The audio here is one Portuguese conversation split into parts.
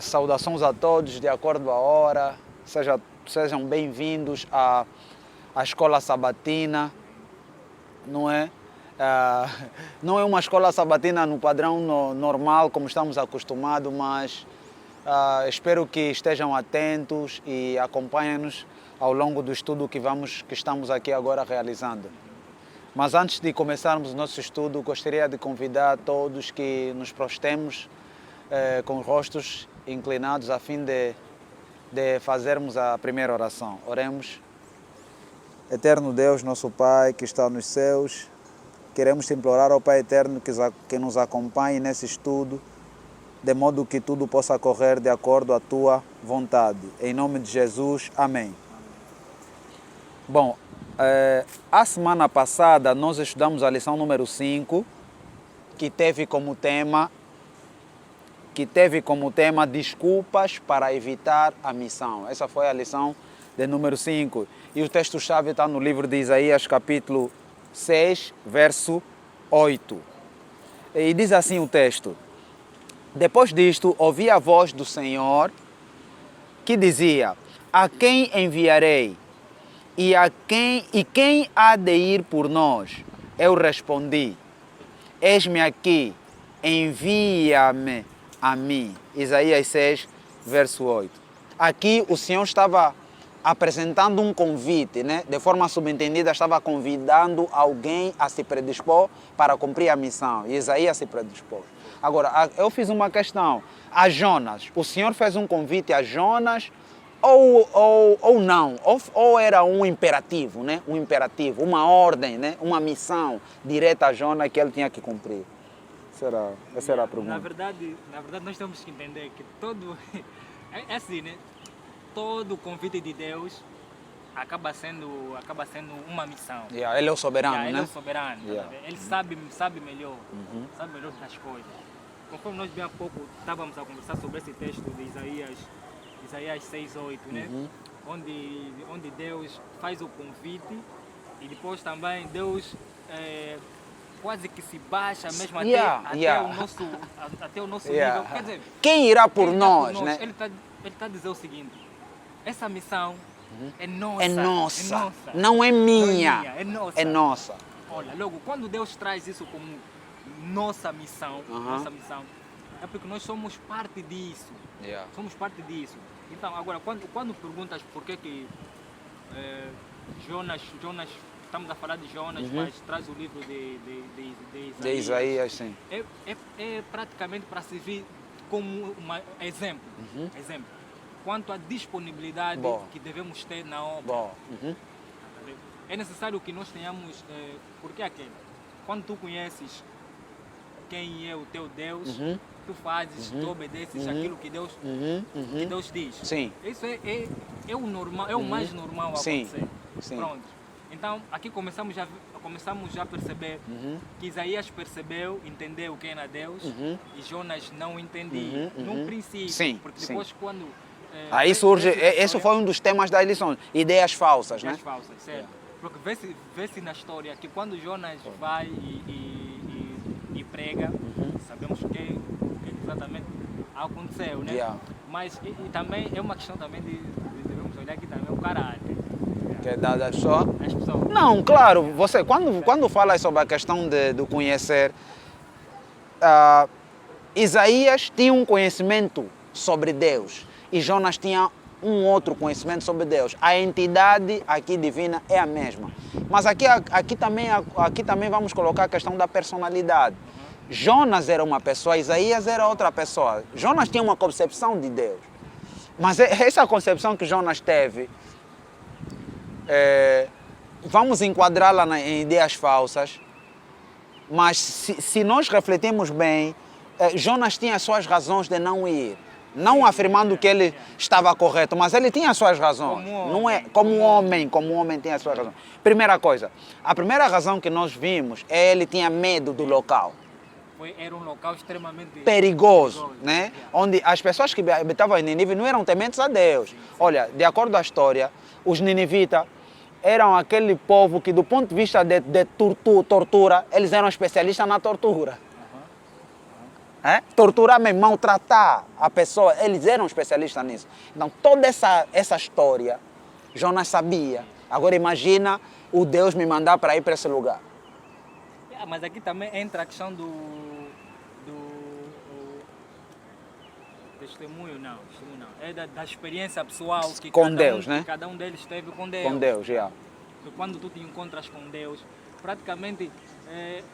Saudações a todos, de acordo à hora. Sejam bem-vindos à Escola Sabatina, não é? Não é uma escola sabatina no padrão normal, como estamos acostumados, mas espero que estejam atentos e acompanhem-nos ao longo do estudo que estamos aqui agora realizando. Mas antes de começarmos o nosso estudo, gostaria de convidar todos que nos prostremos com os rostos inclinados a fim de fazermos a primeira oração. Oremos. Eterno Deus, nosso Pai que está nos céus, queremos te implorar ao Pai Eterno que nos acompanhe nesse estudo, de modo que tudo possa correr de acordo à tua vontade. Em nome de Jesus, amém. Bom, a semana passada nós estudamos a lição número 5, que teve como tema desculpas para evitar a missão. Essa foi a lição de número 5. E o texto-chave está no livro de Isaías, capítulo 6, verso 8. E diz assim o texto: Depois disto, ouvi a voz do Senhor que dizia: A quem enviarei? E quem há de ir por nós? Eu respondi: Eis-me aqui, envia-me a mim. Isaías 6, verso 8. Aqui o Senhor estava apresentando um convite, né? De forma subentendida, estava convidando alguém a se predispor para cumprir a missão. E Isaías se predispôs. Agora, eu fiz uma questão. A Jonas, o Senhor fez um convite a Jonas ou não? Ou era um imperativo, né? Um imperativo, uma ordem, né? Uma missão direta a Jonas que ele tinha que cumprir? Essa era a pergunta. Na verdade, nós temos que entender que todo... É assim, né? Todo convite de Deus acaba sendo uma missão. Ele é o soberano, né? Ele é o soberano. Ele sabe melhor, sabe melhor das coisas. Conforme nós bem há pouco estávamos a conversar sobre esse texto de Isaías 6, 8, né? Onde Deus faz o convite e depois também Deus quase que se baixa mesmo até o nosso nível. Quer dizer, quem irá por nós, né? Ele está a dizer o seguinte: essa missão é nossa. É nossa. Não é minha. É nossa. Olha, logo, quando Deus traz isso como nossa missão, é porque nós somos parte disso. Somos parte disso. Então, agora, quando perguntas por que Jonas, estamos a falar de Jonas, mas traz o livro de Isaías. De Isaías, sim. É praticamente para servir como um exemplo. Exemplo. Quanto à disponibilidade que devemos ter na obra. É necessário que nós tenhamos... porque quando tu conheces quem é o teu Deus, tu fazes, tu obedeces aquilo que Deus diz. Sim. Isso é o normal, é o mais normal a acontecer. Sim. Pronto. Então, aqui começamos já a perceber que Isaías percebeu, entendeu quem era Deus e Jonas não entendia. No princípio. Sim. Porque depois quando... Aí surge, esse foi um dos temas das lições, ideias falsas, né? Ideias falsas, certo. Porque vê-se na história que quando Jonas vai e prega, sabemos o que exatamente aconteceu, né? Mas e também é uma questão também de devemos olhar aqui também o caráter. Que é da pessoa? As pessoas. Não, claro, você quando fala sobre a questão do conhecer, Isaías tinha um conhecimento sobre Deus e Jonas tinha um outro conhecimento sobre Deus. A entidade aqui divina é a mesma. Mas aqui também vamos colocar a questão da personalidade. Jonas era uma pessoa, Isaías era outra pessoa. Jonas tinha uma concepção de Deus. Mas essa concepção que Jonas teve, vamos enquadrá-la em ideias falsas, mas se nós refletirmos bem, Jonas tinha as suas razões de não ir. Não afirmando que ele estava correto, mas ele tinha as suas razões. Como homem tinha as suas razões. Primeira coisa, a primeira razão que nós vimos é ele tinha medo do local. Era um local extremamente perigoso, né? Onde as pessoas que habitavam em Nínive não eram tementes a Deus. Olha, de acordo com a história, os ninivitas eram aquele povo que, do ponto de vista de tortura, eles eram especialistas na tortura. torturar mesmo, maltratar a pessoa. Eles eram especialistas nisso. Então, toda essa história, Jonas sabia. Agora imagina o Deus me mandar para ir para esse lugar. Mas aqui também entra a questão do testemunho, não. É da experiência pessoal que com Deus, né? Cada um deles teve com Deus. Com Deus, já. Quando tu te encontras com Deus, praticamente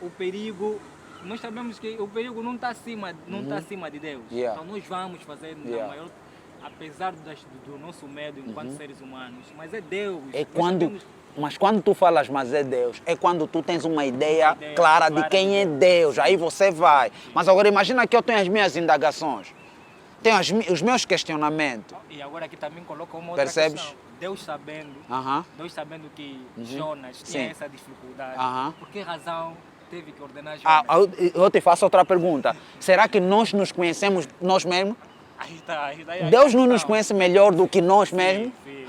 o perigo, nós sabemos que o perigo não está acima, tá acima de Deus. Yeah. Então nós vamos fazer na maior, apesar do nosso medo enquanto seres humanos, mas é Deus. Mas quando tu falas, mas é Deus, é quando tu tens uma ideia clara de quem é Deus, aí você vai. Mas agora imagina que eu tenho as minhas indagações, tenho os meus questionamentos. E agora aqui também coloca uma outra Percebes? questão. Deus sabendo que Jonas tinha essa dificuldade, por que razão teve que ordenar Jonas? Eu te faço outra pergunta. Será que nós nos conhecemos nós mesmos? Deus não nos conhece melhor do que nós mesmos? Sim.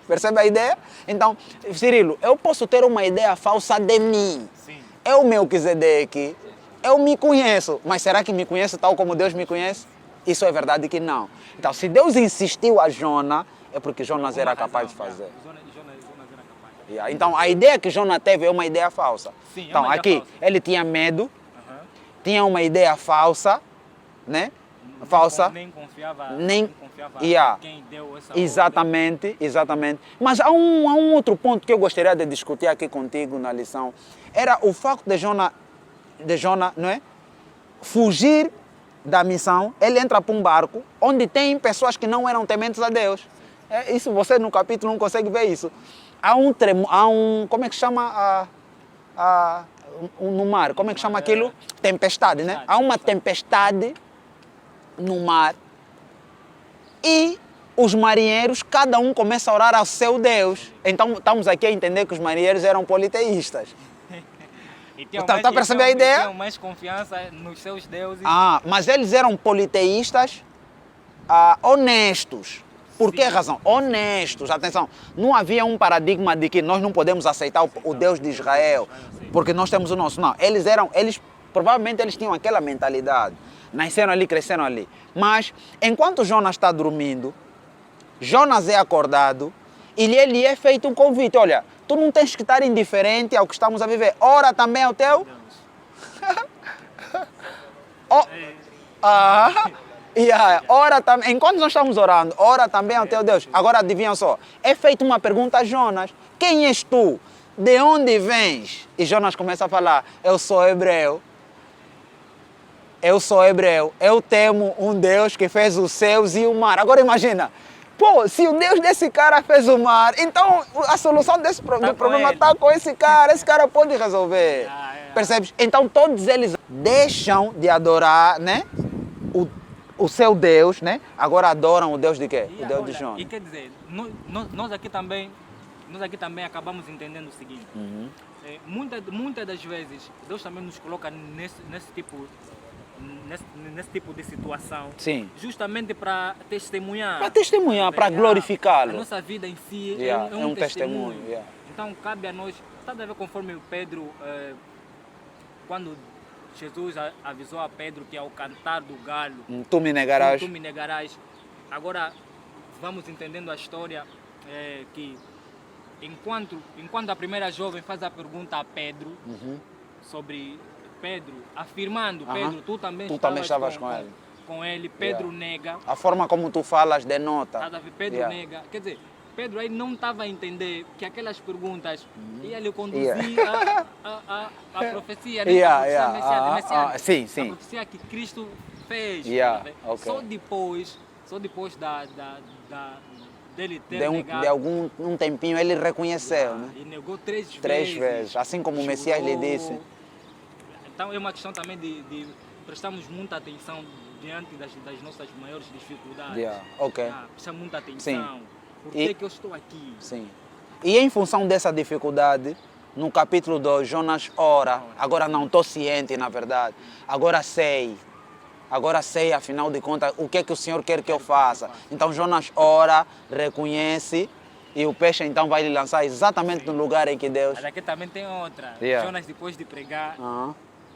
Percebe a ideia? Então, Cirilo, eu posso ter uma ideia falsa de mim. Sim. Eu, Melquisedeque, eu me conheço. Mas será que me conheço tal como Deus me conhece? Isso é verdade que não. Então, se Deus insistiu a Jonas, é porque Jonas era capaz de fazer. Jonas era capaz. Então, a ideia que Jonas teve é uma ideia falsa. Sim, então, aqui, falsa. Ele tinha medo, tinha uma ideia falsa, né? Nem confiava quem deu essa ordem. Exatamente. Mas há um outro ponto que eu gostaria de discutir aqui contigo na lição. Era o facto de Jonas, não é? Fugir da missão. Ele entra para um barco onde tem pessoas que não eram tementes a Deus. Isso você no capítulo não consegue ver isso. Há um como é que chama no mar? Como é que chama aquilo? Tempestade, né? Há uma tempestade no mar e os marinheiros, cada um começa a orar ao seu Deus. Então estamos aqui a entender que os marinheiros eram politeístas. Está a perceber a ideia? Tinham mais confiança nos seus deuses. Mas eles eram politeístas honestos. Por que razão? Honestos. Atenção, não havia um paradigma de que nós não podemos aceitar o Deus de Israel porque nós temos o nosso. Não, provavelmente eles tinham aquela mentalidade. Nasceram ali, cresceram ali. Mas, enquanto Jonas está dormindo, Jonas é acordado e lhe é feito um convite. Olha, tu não tens que estar indiferente ao que estamos a viver. Ora também ao teu... ora também... Enquanto nós estamos orando, ora também ao teu Deus. Agora, adivinha só. É feita uma pergunta a Jonas. Quem és tu? De onde vens? E Jonas começa a falar, eu sou hebreu. Eu temo um Deus que fez os céus e o mar. Agora imagina, se o Deus desse cara fez o mar, então a solução do problema está com esse cara pode resolver. Percebes? Então todos eles deixam de adorar, né, o seu Deus, né? Agora adoram o Deus de quê? O Deus de Jonas. E quer dizer, nós aqui também acabamos entendendo o seguinte. Muitas das vezes Deus também nos coloca nesse tipo de situação. Sim. Justamente para testemunhar. Para glorificá-lo. A nossa vida em si é um testemunho. Então cabe a nós, está a ver conforme o Pedro, quando Jesus avisou a Pedro que ao cantar do galo, tu me negarás. Agora vamos entendendo a história que enquanto a primeira jovem faz a pergunta a Pedro sobre Pedro, afirmando, Pedro, tu também estavas com ele, Pedro nega. A forma como tu falas denota. Pedro nega. Quer dizer, Pedro aí não estava a entender que aquelas perguntas iam lhe conduzir à profecia, né? A profecia sim. A profecia que Cristo fez. Okay. Só depois dele ter negado. De algum tempinho ele reconheceu, né? E negou três vezes, assim como o Messias lhe disse. Então é uma questão também de prestarmos muita atenção diante das nossas maiores dificuldades. Prestar muita atenção. Por que eu estou aqui? Sim. E em função dessa dificuldade, no capítulo 2, Jonas ora. Agora não estou ciente, na verdade. Agora sei, afinal de contas, o que é que o Senhor quer que eu faça. Então Jonas ora, reconhece, e o peixe então vai lhe lançar exatamente no lugar em que Deus... Mas aqui também tem outra. Jonas, depois de pregar,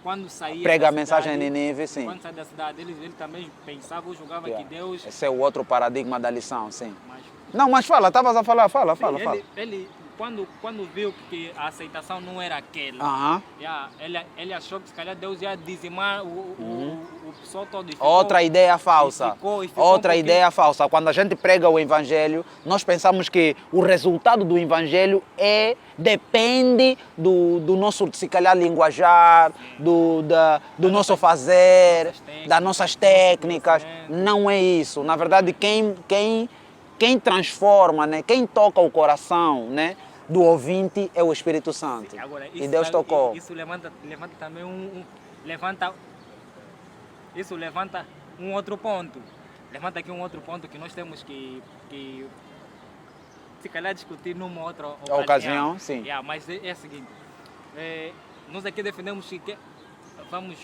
quando saía Prega da a mensagem em cidade, Nínive, sim. Quando saía da cidade, ele também pensava ou julgava Yeah. que Deus... Esse é o outro paradigma da lição, sim. Mas, Não, mas fala, estavas a falar, fala. ele quando viu que a aceitação não era aquela, Aham. ele achou que se calhar Deus ia dizimar o pessoal todo. E Outra ideia falsa. ficou Outra porque- ideia falsa. Quando a gente prega o Evangelho, nós pensamos que o resultado do Evangelho depende do nosso, se calhar, linguajar, do nosso fazer, das nossas técnicas. Não é isso. Na verdade, quem transforma, né? Quem toca o coração, né? Do ouvinte é o Espírito Santo. Agora, E Deus tocou. Isso levanta também levanta um outro ponto. Levanta aqui um outro ponto que nós temos que se calhar discutir numa outra Ocasião, sim. Mas é o seguinte, nós aqui defendemos que vamos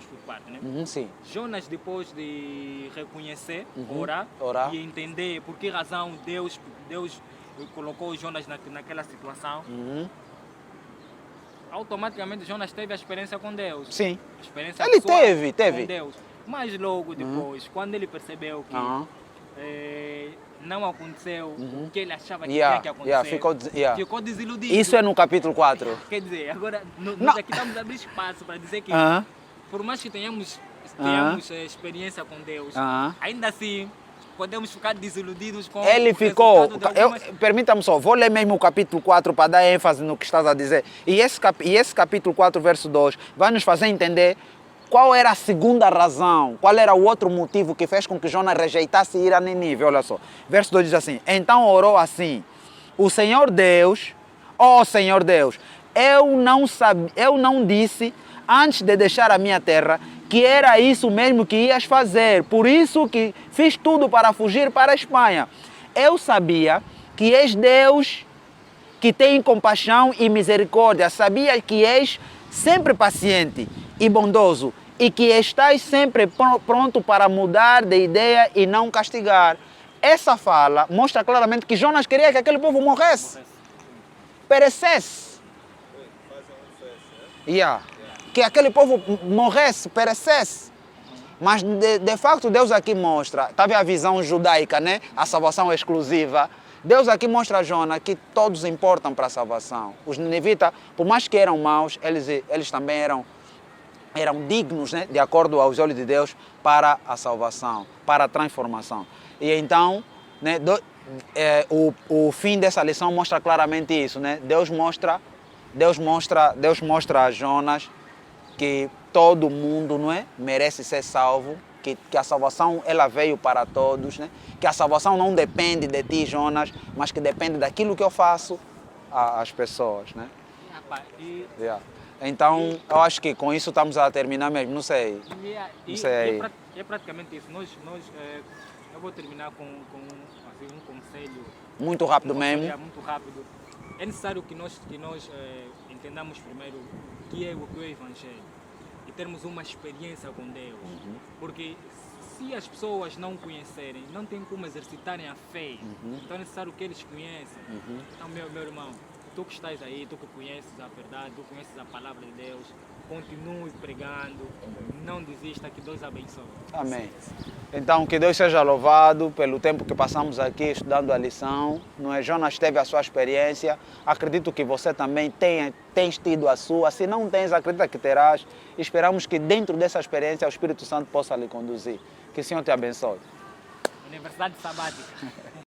por parte, né? Sim. Jonas, depois de reconhecer, Orar. e entender por que razão Deus colocou Jonas naquela situação, automaticamente Jonas teve a experiência com Deus. Sim. A experiência Ele pessoal teve. com Deus. Mas logo depois, quando ele percebeu que não aconteceu o que ele achava que tinha que acontecer, ficou desiludido. Isso é no capítulo 4. Quer dizer, agora nós aqui estamos a abrir espaço para dizer que por mais que tenhamos experiência com Deus, ainda assim podemos ficar desiludidos com Ele o ficou. resultado de algumas... Permita-me só, vou ler mesmo o capítulo 4 para dar ênfase no que estás a dizer. E esse capítulo 4, verso 2, vai nos fazer entender qual era a segunda razão, qual era o outro motivo que fez com que Jonas rejeitasse ir a Nínive. Olha só, verso 2 diz assim: então orou assim: o Senhor Deus, ó Senhor Deus, eu não disse antes de deixar a minha terra que era isso mesmo que ias fazer, por isso que fiz tudo para fugir para a Espanha. Eu sabia que és Deus que tem compaixão e misericórdia, sabia que és sempre paciente e bondoso e que estás sempre pronto para mudar de ideia e não castigar. Essa fala mostra claramente que Jonas queria que aquele povo morresse, perecesse. Que aquele povo morresse, perecesse. Mas de facto Deus aqui mostra, estava a visão judaica, né? A salvação exclusiva. Deus aqui mostra a Jonas que todos importam para a salvação. Os ninivitas, por mais que eram maus, eles também eram dignos, né? De acordo aos olhos de Deus, para a salvação, para a transformação. E então, né? O fim dessa lição mostra claramente isso, né? Deus mostra a Jonas que todo mundo, não é, merece ser salvo, que a salvação ela veio para todos, né? Que a salvação não depende de ti, Jonas, mas que depende daquilo que eu faço às pessoas, né? Então, eu acho que com isso estamos a terminar mesmo, não sei. É praticamente isso. Eu vou terminar com assim, um conselho. Muito rápido mesmo. Muito rápido. É necessário que nós entendamos primeiro o que é o Evangelho e termos uma experiência com Deus. Porque se as pessoas não conhecerem, não tem como exercitarem a fé. Então é necessário que eles conheçam. Então, meu irmão, tu que estás aí, tu que conheces a verdade, tu conheces a palavra de Deus, continue pregando, não desista, que Deus abençoe. Amém. Então, que Deus seja louvado pelo tempo que passamos aqui estudando a lição. Não é? Jonas teve a sua experiência, acredito que você também tens tido a sua. Se não tens, acredita que terás. Esperamos que dentro dessa experiência o Espírito Santo possa lhe conduzir. Que o Senhor te abençoe. Universidade Sabática.